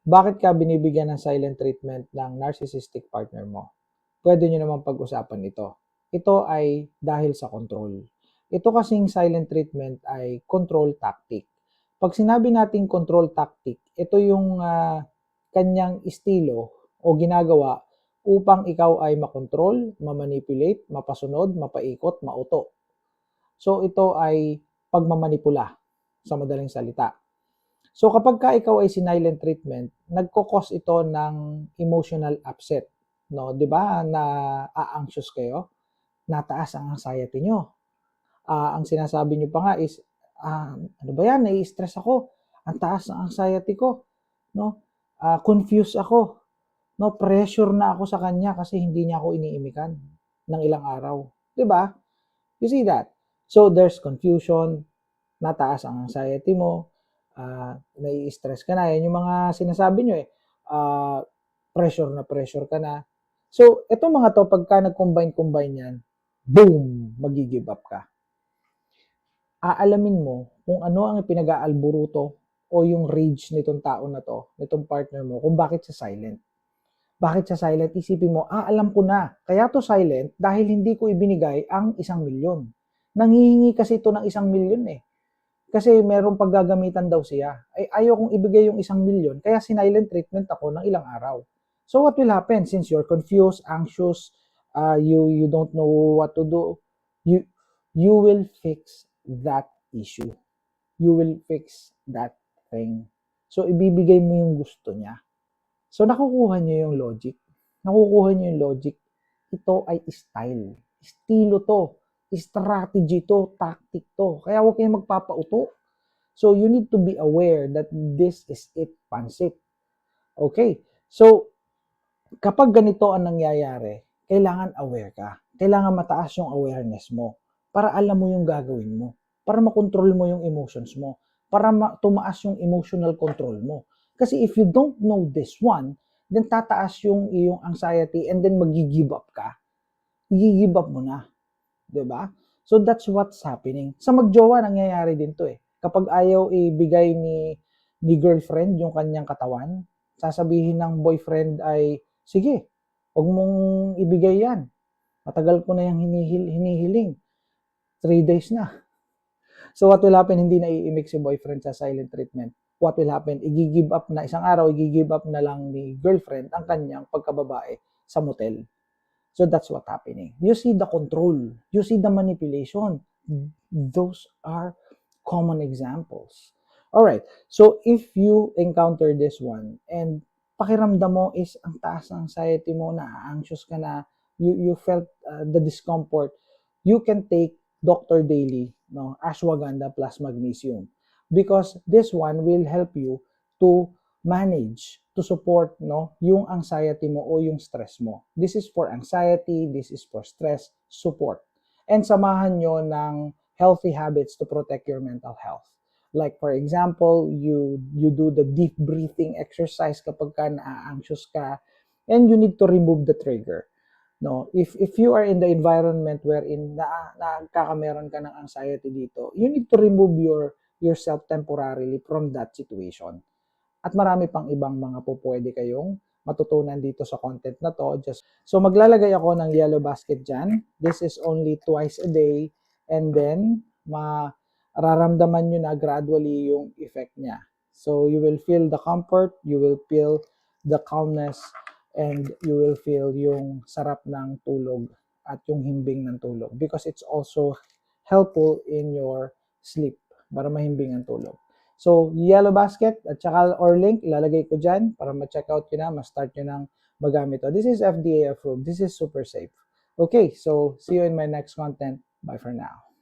Bakit ka binibigyan ng silent treatment ng narcissistic partner mo? Pwede nyo naman pag-usapan ito. Ito ay dahil sa control. Ito kasing silent treatment ay control tactic. Pag sinabi nating control tactic, ito yung kanyang estilo o ginagawa upang ikaw ay makontrol, mamanipulate, mapasunod, mapaikot, mauto. So ito ay pagmamanipula sa madaling salita. So kapag ka ikaw ay sinilent treatment, nagko-cause ito ng emotional upset, no? 'Di ba? Na anxious kayo, nataas ang anxiety nyo. Ang sinasabi nyo pa nga is, ano ba yan, nai-stress ako, ang taas ng anxiety ko, no? Confused ako, no? Pressure na ako sa kanya kasi hindi niya ako iniimikan ng ilang araw. 'Di ba? You see that? So there's confusion, nataas ang anxiety mo, nai-stress ka na. Yan yung mga sinasabi nyo eh. Pressure ka na. So, itong mga to, pagka nag-combine yan, boom, mag-give up ka. Aalamin mo kung ano ang pinag-aalburuto o yung rage nitong tao na to, nitong partner mo, kung bakit siya silent. Bakit siya silent? Isipin mo, alam ko na. Kaya to silent dahil hindi ko ibinigay ang 1,000,000. Nanghihingi kasi ito ng 1,000,000 eh. Kasi merong paggagamitan daw siya. Ay ayaw kong ibigay yung 1,000,000, kaya sinilent treatment ako ng ilang araw. So what will happen? Since you're confused, anxious, you don't know what to do, you you will fix that issue. You will fix that thing. So ibibigay mo yung gusto niya. So nakukuha niyo yung logic. Nakukuha niyo yung logic. Ito ay style. Estilo to. Strategy to. Tactic to. Kaya huwag kayong magpapauto. So you need to be aware that this is it, pansit. Okay. So kapag ganito ang nangyayari, kailangan aware ka. Kailangan mataas yung awareness mo para alam mo yung gagawin mo. Para makontrol mo yung emotions mo. Para tumaas yung emotional control mo. Kasi if you don't know this one, then tataas yung iyong anxiety and then mag-give up ka. I-give up mo na. 'Di ba? So that's what's happening. Sa magjowa nangyayari din 'to eh. Kapag ayaw ibigay ni girlfriend yung kanyang katawan, sasabihin ng boyfriend ay, sige, huwag mong ibigay yan. Matagal ko na yung hinihiling. 3 days na. So what will happen? Hindi na iimik si boyfriend sa silent treatment. What will happen? I-give up na, isang araw, i-give up na lang ni girlfriend ang kanyang pagkababae sa motel. So that's what's happening. You see the control. You see the manipulation. Those are common examples. Alright, so if you encounter this one and pakiramdam mo is ang taas ng anxiety mo, na-anxious ka na, you felt the discomfort, you can take Dr. Daily, no, ashwagandha plus magnesium, because this one will help you to manage, to support, no, yung anxiety mo o yung stress mo. This is for anxiety, this is for stress, support. And samahan nyo ng healthy habits to protect your mental health. Like for example, you do the deep breathing exercise kapag ka na-anxious ka, and you need to remove the trigger. No, if you are in the environment wherein nakakameron ka ng anxiety dito, you need to remove yourself temporarily from that situation. At marami pang ibang mga pwede kayong matutunan dito sa content na to. So maglalagay ako ng yellow basket dyan. This is only twice a day, and then mararamdaman nyo na gradually yung effect niya. So you will feel the comfort, you will feel the calmness, and you will feel yung sarap ng tulog at yung himbing ng tulog, because it's also helpful in your sleep para mahimbing ang tulog. So, yellow basket at saka or link, ilalagay ko dyan para ma-check out nyo na, ma-start nyo nang magamit to. This is FDA approved. This is super safe. Okay, so see you in my next content. Bye for now.